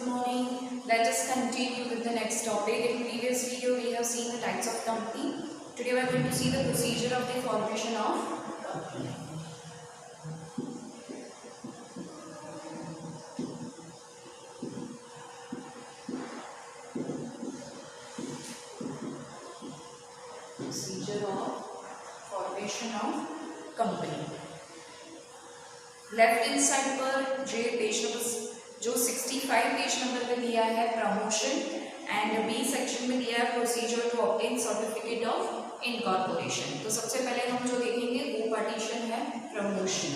morning. Let us continue with the next topic. In previous video, we have seen the types of company. Today, we are going to see the procedure of the formation of company. Procedure of formation of company. Left hand side पर page number जो 65 page number पे दिया है promotion and B section में दिया है procedure to obtain certificate of incorporation. तो सबसे पहले हम जो देखेंगे वो पार्टीशन है promotion.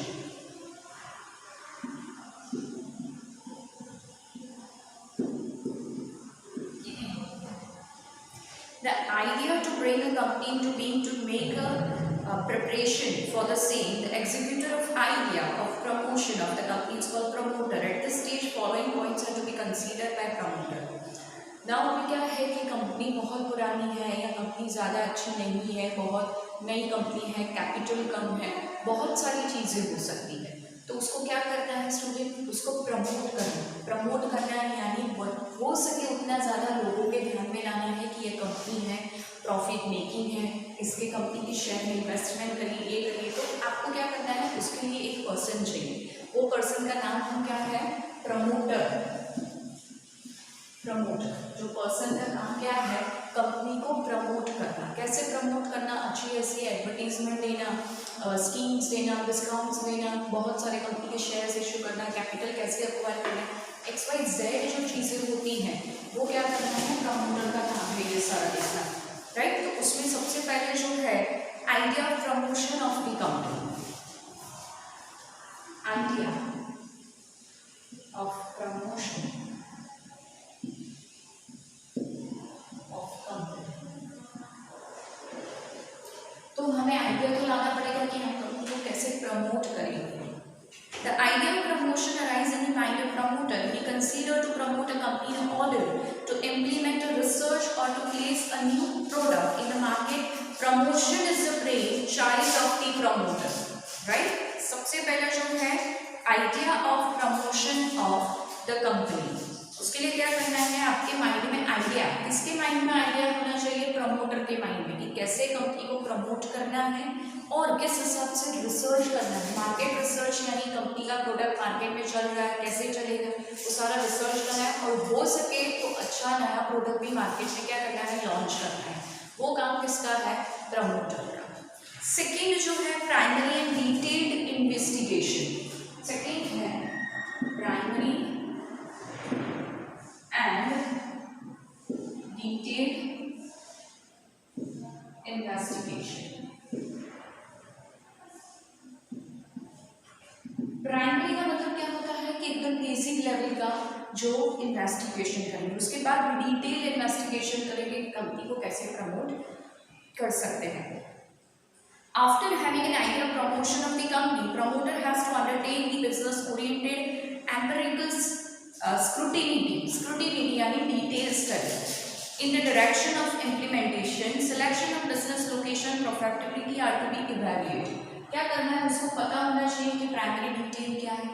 The idea to bring a company into being to make a preparation for the same, the executor of idea of promotion of the company is called promoter. At this stage, following points are to be considered by promoter. Now अभी क्या है कि company बहुत पुरानी है या company ज़्यादा अच्छी नहीं है, बहुत नई कंपनी है, कैपिटल कम है, बहुत सारी चीज़ें हो सकती है। तो उसको क्या करना है स्टूडेंट, उसको प्रमोट करना है, यानी हो सके उतना ज़्यादा लोगों के ध्यान में लाना है कि ये कंपनी है, प्रॉफिट मेकिंग है, इसके कंपनी की शेयर में इन्वेस्टमेंट करिए, ये करिए। तो आपको क्या करना है, उसके लिए एक पर्सन चाहिए। वो पर्सन का नाम हम क्या है, प्रमोटर। जो पर्सन का काम क्या है, कंपनी को प्रमोट करना। कैसे प्रमोट करना, अच्छी ऐसी एडवर्टीजमेंट देना, स्कीम्स देना, डिस्काउंट्स देना, बहुत सारे कंपनी के शेयर्स इशू करना, कैपिटल कैसे एक्वायर करना, XYZ जो चीज़ें होती हैं वो क्या करना है, प्रमोटर का काम है ये सारा देखना, राइट। तो उसमें सबसे पहले जो है idea of promotion of the company, idea of promotion तो हमें आइडिया तो लाना पड़ेगा कि हम कंपनी को कैसे प्रमोट करेंगे। The idea of promotion arises in the mind of promoter. He considers to promote a company in order to implement a research or to place a new product in the market. Promotion is the brainchild of the promoter, right? सबसे पहला जो है idea of promotion of the company. उसके लिए क्या करना है, आपके माइंड में आइडिया, किसके माइंड में आइडिया होना चाहिए, प्रमोटर के माइंड में, कि कैसे कंपनी को प्रमोट करना है और किस हिसाब से रिसर्च करना है। मार्केट रिसर्च यानी कंपनी का प्रोडक्ट मार्केट में चल रहा है, कैसे चलेगा, वो सारा रिसर्च करना है और हो सके तो अच्छा नया प्रोडक्ट भी मार्केट में क्या करना है, लॉन्च करना है। वो काम किसका है, प्रमोटर का। सेकेंड जो है primary and detailed investigation. Second है primary and detailed investigation. Primary का मतलब क्या होता है कि एकदम बेसिक लेवल का जो इन्वेस्टिगेशन करेंगे, उसके बाद डिटेल इन्वेस्टिगेशन करेंगे कंपनी को कैसे प्रमोट कर सकते हैं। After having an idea of promotion of the company, promoter has to undertake the business oriented empirical scrutiny यानी detailed study in the direction of implementation. Selection of business location, profitability are to be evaluated. क्या करना है, उसको पता होना चाहिए कि primary detail क्या है,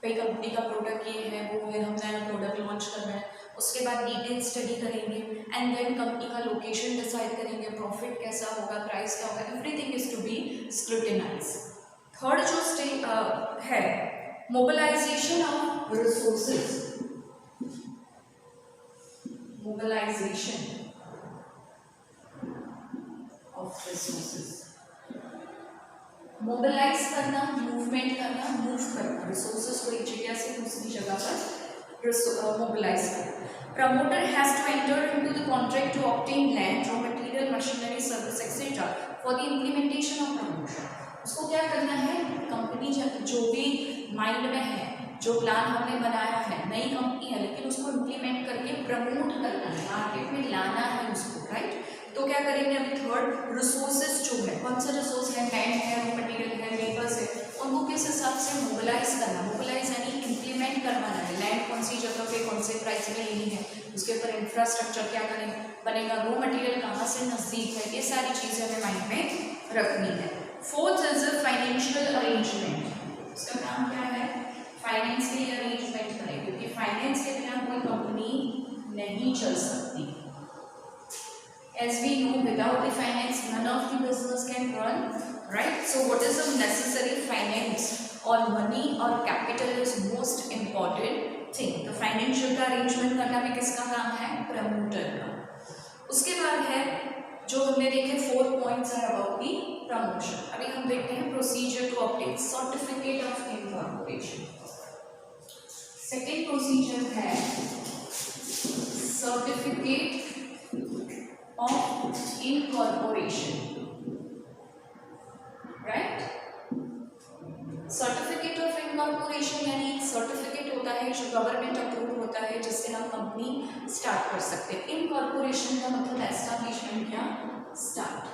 भाई कंपनी का प्रोडक्ट ये है, वो है, हम नया प्रोडक्ट लॉन्च कर रहे हैं। उसके बाद डिटेल स्टडी करेंगे एंड देन कंपनी का लोकेशन डिसाइड करेंगे, प्रॉफिट कैसा होगा, प्राइस क्या होगा, everything is to be scrutinise. Third जो है mobilisation of resources, mobilization of resources, mobilize करना, मूवमेंट करना, मूव करना, रिसोर्सेज को एक जगह से दूसरी जगह पर मोबिलाइज करना। Promoter has to enter into the contract to obtain land, raw material, machinery, service etcetera for the implementation of promotion. उसको क्या करना है, कंपनी जो भी माइंड में है, जो प्लान हमने बनाया है, नई कंपनी है लेकिन उसको इम्प्लीमेंट करके प्रमोट करना है, मार्केट में लाना है उसको, राइट। तो क्या करेंगे, अभी थर्ड रिसोर्सेज जो है, कौन सा रिसोर्स है, लैंड है, रॉ मटेरियल है, लेबर्स है, उनको किस हिसाब से मोबिलाइज करना, मोबिलाइज यानी इम्प्लीमेंट करवाना है। लैंड कौन सी जगह पे कौन से प्राइस में लेनी है, उसके ऊपर इंफ्रास्ट्रक्चर क्या बनेगा, रॉ मटेरियल कहाँ से नज़दीक है, ये सारी चीज़ें हमें माइंड में रखनी है। Fourth is financial arrangement. इसका काम क्या है, फाइनेंशियल अरेंजमेंट करें, क्योंकि फाइनेंस के बिना कोई नहीं चल सकती। As we know, without the finance, none of the business can run, right? So what is the necessary finance or money or capital is most important thing. तो फाइनेंशियल का अरेंजमेंट करना भी किसका काम है? प्रमोटर का। उसके बाद है जो हमने देखे 4 पॉइंट्स है अबाउट दी प्रमोशन। अभी हम देखते हैं procedure to obtain certificate of incorporation. Second procedure है certificate of incorporation, right? Certificate of incorporation यानी एक सर्टिफिकेट होता है जो गवर्नमेंट अप्रूव होता है जिससे हम कंपनी स्टार्ट कर सकते हैं। इनकॉर्पोरेशन का मतलब एस्टैब्लिशमेंट या स्टार्ट।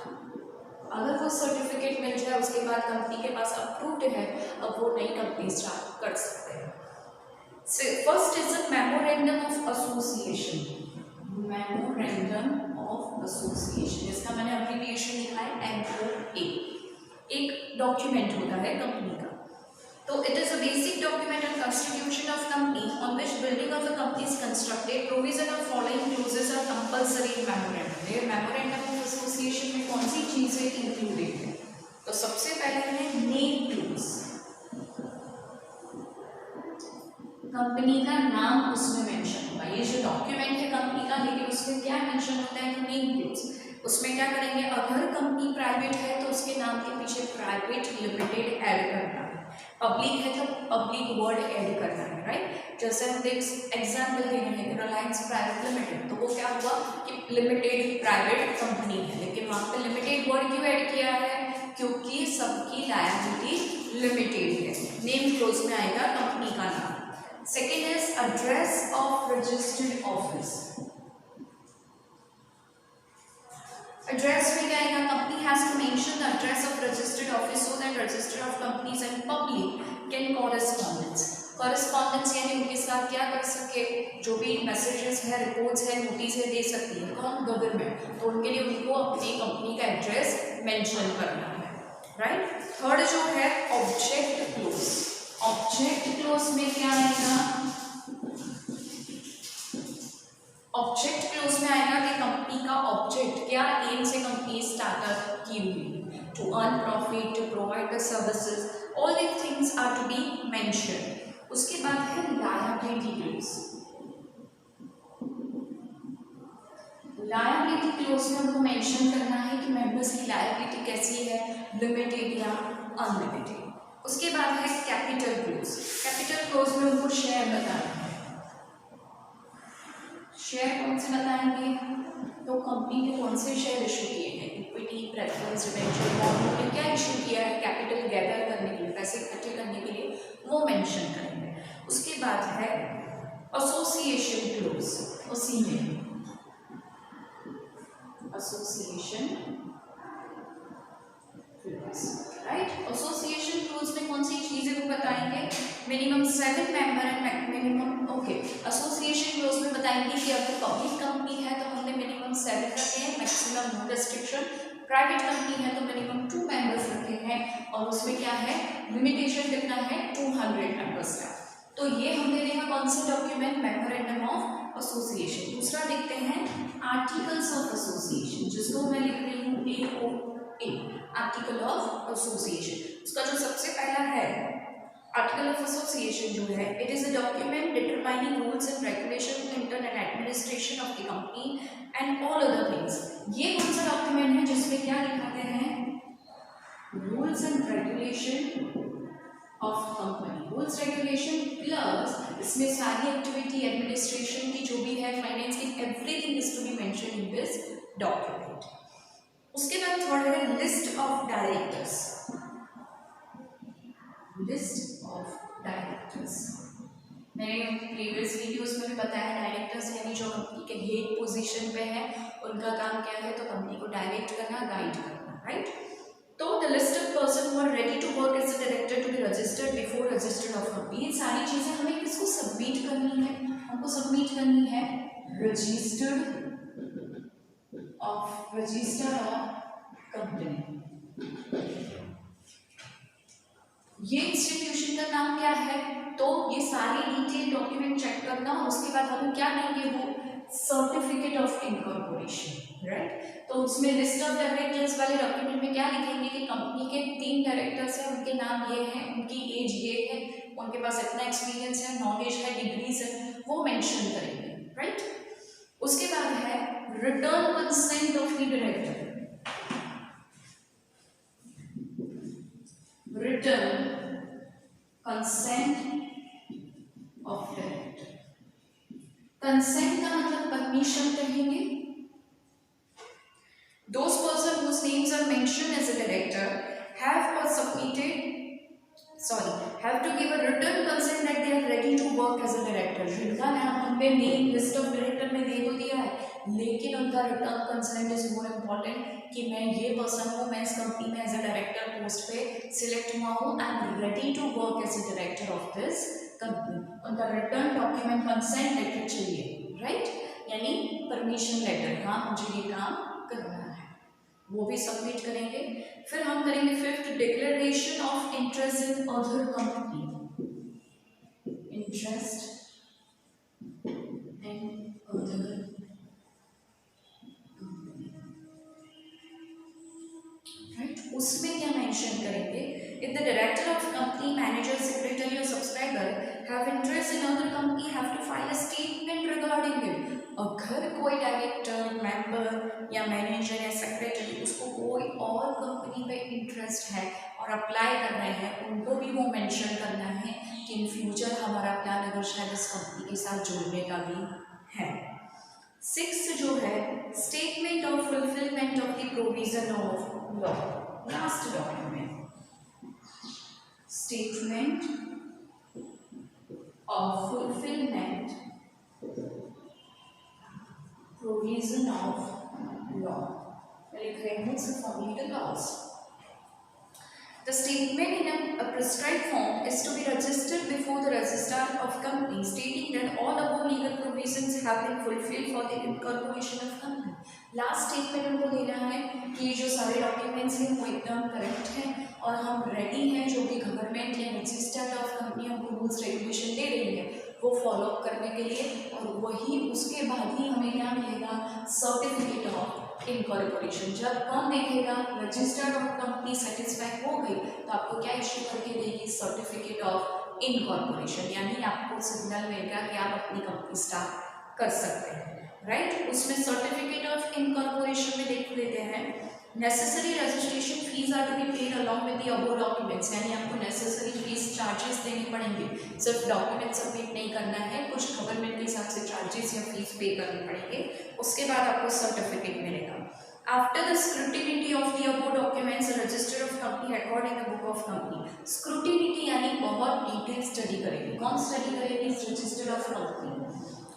अगर वो सर्टिफिकेट मिल जाए उसके बाद कंपनी के पास अप्रूव्ड है, अब वो नई कंपनी स्टार्ट कर सकते हैं। First is a memorandum of association. Memorandum of association, इसका मैंने एब्रिविएशन लिखा है MOA। एक डॉक्यूमेंट होता है कंपनी का। तो it is a basic document and constitution of company on which building of the company is constructed. Provision of following clauses are compulsory in memorandum. ये मेमोरेंडम ऑफ एसोसिएशन में कौन सी चीजें included है? तो सबसे पहले है नेम क्लोज, कंपनी का नाम उसमें मेंशन होगा। ये जो डॉक्यूमेंट है कंपनी का, लेकिन उसमें क्या मेंशन होता है? Name close. उसमें क्या करेंगे, अगर कंपनी प्राइवेट है तो उसके नाम के पीछे प्राइवेट लिमिटेड ऐड करना है, पब्लिक है तो पब्लिक वर्ड ऐड करना है, राइट? जैसे हम देख एग्जाम्पल दे रहे हैं रिलायंस प्राइवेट लिमिटेड, तो वो क्या हुआ कि लिमिटेड प्राइवेट कंपनी है, लेकिन वहाँ पे लिमिटेड वर्ड क्यों ऐड किया है? क्योंकि सबकी लायबिलिटी लिमिटेड है। नेम क्लोज में आएगा कंपनी का नाम। Second is address of registered office. Address में क्या आएगा? Company has to mention the address of registered office so that register of companies and public can correspondence. Correspondence यानी उनके साथ क्या कर सके, जो भी मैसेजेस है, रिपोर्ट्स है, नोटिस है दे सकती है कौन? गवर्नमेंट। तो उनके लिए उनको अपनी कंपनी का एड्रेस मेंशन करना है, राइट? थर्ड जो है ऑब्जेक्ट क्लोज। ऑब्जेक्ट क्लोज में क्या आएगा? ऑब्जेक्ट क्लोज में आएगा कि कंपनी का ऑब्जेक्ट क्या, एम से कंपनी स्टार्टअप की हुई, to earn profit, to provide the services, all these things are to be mentioned. उसके बाद है लायबिलिटी क्लोज। लायबिलिटी क्लोज में हमको मेंशन करना है कि मेंबर्स की लायबिलिटी कैसी है, लिमिटेड या अनलिमिटेड। उसके बाद है कैपिटल क्लोज। कैपिटल क्लोज में उनको शेयर बताना है। शेयर कौन से बताएंगे? तो कंपनी ने कौन से शेयर इशू किए हैं, इक्विटी, प्रेफरेंस, डिबेंचर, बॉन्ड में क्या इशू किया है कैपिटल गैदर करने के लिए, पैसे इकट्ठे करने के लिए, वो मेंशन करेंगे। उसके बाद है एसोसिएशन क्लोज। उसी में एसोसिएशन राइट। एसोसिएशन क्लोज में कौन सी चीजें वो बताएंगे? Minimum 7 member and minimum okay. Association close में बताएंगे कि अगर पब्लिक कंपनी है तो हमने मिनिमम 7 रखे हैं, maximum no restriction. Private company है तो मिनिमम 2 मेंबर्स रखे हैं, और उसमें क्या है, लिमिटेशन कितना है, 200 मेंबर्स का। तो ये हमने देखा कौन सा डॉक्यूमेंट, मेमोरेंडम ऑफ एसोसिएशन। दूसरा देखते हैं आर्टिकल्स ऑफ एसोसिएशन, जिसको मैं लिख रही हूँ AOA, आर्टिकल ऑफ एसोसिएशन। उसका जो सबसे पहला है आर्टिकल ऑफ एसोसिएशन जो है, it is a document determining rules and regulation to internal administration of the company and all other things. ये कौन सा डॉक्यूमेंट है जिसमें क्या लिखाते हैं, rules and regulation of company, rules regulation plus इसमें सारी एक्टिविटी एडमिनिस्ट्रेशन की जो भी है, फाइनेंस की, everything is to be mention in this document. उसके बाद थर्ड है list of directors. List of directors मैंने प्रीवियस वीडियोस में भी बताया, डायरेक्टर्स यानी जो कंपनी के हेड पोजीशन पे है, उनका काम क्या है, तो कंपनी को डायरेक्ट करना, गाइड करना, राइट। तो the list of person who are ready to work as a director to be registered before registered of company. ये सारी चीजें हमें किसको सबमिट करनी है, हमको सबमिट करनी है रजिस्टर्ड ऑफ कंपनी। ये इंस्टीट्यूशन का नाम क्या है, तो ये सारी डिटेल डॉक्यूमेंट चेक करना, उसके बाद हमें क्या देंगे, वो सर्टिफिकेट ऑफ इनकॉर्पोरेशन, राइट। तो उसमें लिस्ट ऑफ डायरेक्टर्स वाले डॉक्यूमेंट में क्या लिखेंगे कि कंपनी के 3 डायरेक्टर्स हैं, उनके नाम ये हैं, उनकी एज ये है, उनके पास इतना एक्सपीरियंस है, नॉलेज है, डिग्रीज है, वो मेंशन करेंगे, राइट। उसके बाद है return consent of the director, return consent of director. Consent का मतलब परमिशन कहेंगे। Those person whose names are mentioned as a director have to give a written consent that they are ready to work as a director। जिनका नाम हमने name list of director में दे तो दिया है, लेकिन उनका return consent is more important कि मैं ये पर्सन हूँ, मैं इस कंपनी में एज अ डायरेक्टर पोस्ट पे सिलेक्ट हुआ हूँ, I am ready to work as a director of this company. उनका रिटर्न डॉक्यूमेंट कंसेंट लेटर चाहिए, राइट, यानी परमिशन लेटर, हाँ मुझे ये काम करना है, वो भी सबमिट करेंगे। फिर हम करेंगे 5th declaration of interest in other company, interest in other company, right. उसमें क्या मेंशन करेंगे, if the director of company, manager, secretary और subscriber have interest in other company have to file a statement regarding it. अगर कोई director, member या manager या secretary उसको कोई और कंपनी पे इंटरेस्ट है और अप्लाई कर रहे हैं, उनको भी वो मेंशन करना है कि इन फ्यूचर हमारा प्लान अगर शायद इस कंपनी के साथ जुड़ने का भी है। 6th जो है statement of fulfilment of the provision of law, last document, statement of fulfilment provision of law, लिख रहे हैं from legal laws। The statement in a prescribed form is to be registered before the registrar of company, stating that all above legal provisions have been fulfilled for the incorporation of company। Last statement उनको देना है कि जो सारे documents हैं वो एकदम correct हैं और हम रेडी हैं, जो भी गवर्नमेंट या रजिस्टर्ड ऑफ कंपनी हमको रूल्स रेगुलेशन दे रही है वो फॉलो अप करने के लिए, और वही उसके बाद ही हमें क्या मिलेगा, सर्टिफिकेट ऑफ इनकॉर्पोरेशन। जब कौन देखेगा, रजिस्टर्ड ऑफ कंपनी सेटिस्फाई हो गई तो आपको क्या इश्यू करके देगी, सर्टिफिकेट ऑफ इनकॉर्पोरेशन, यानी आपको सिग्नल मिलेगा कि आप अपनी कंपनी स्टार्ट कर सकते हैं, राइट। उसमें सर्टिफिकेट ऑफ इनकॉर्पोरेशन में देख लेते हैं, necessary registration fees are to be paid along with the above documents, यानी आपको नेसेसरी फीस चार्जेस देने पड़ेंगे, सिर्फ डॉक्यूमेंट सबमिट नहीं करना है, कुछ गवर्नमेंट के हिसाब से चार्जेस या फीस पे करने पड़ेंगे। उसके बाद आपको सर्टिफिकेट मिलेगा। After the scrutiny of the above documents register of company record in the book of company. Scrutiny यानी बहुत डिटेल स्टडी करेगी, कौन स्टडी करेगी, रजिस्टर ऑफ कंपनी,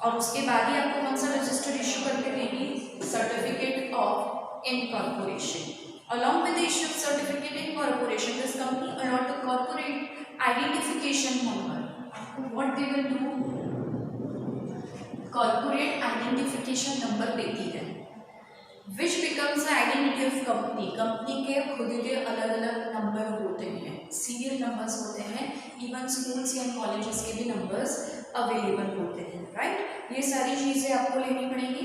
और उसके बाद ही आपको कौन सा रजिस्टर इशू करके देगी, certificate of incorporation। Along with the issue of certificate incorporation, this company allowed the corporate identification number। What they will do, corporate identification number देती है, which becomes the identity of company। Company के खुद के अलग अलग number होते हैं, serial numbers होते हैं, इवन स्कूल्स या कॉलेजेस के भी नंबर्स अवेलेबल होते हैं, राइट। ये सारी चीज़ें आपको लेनी पड़ेंगी,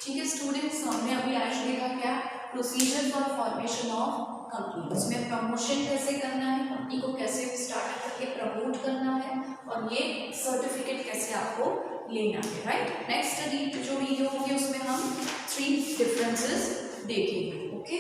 ठीक है स्टूडेंट्स। हमने अभी आज देखा क्या, procedure for formation of company, उसमें प्रमोशन कैसे करना है, कंपनी को कैसे स्टार्ट करके प्रमोट करना है, और ये सर्टिफिकेट कैसे आपको लेना है, राइट। नेक्स्ट जो वीडियो होगी उसमें हम 3 डिफरेंसेस देखेंगे, ओके।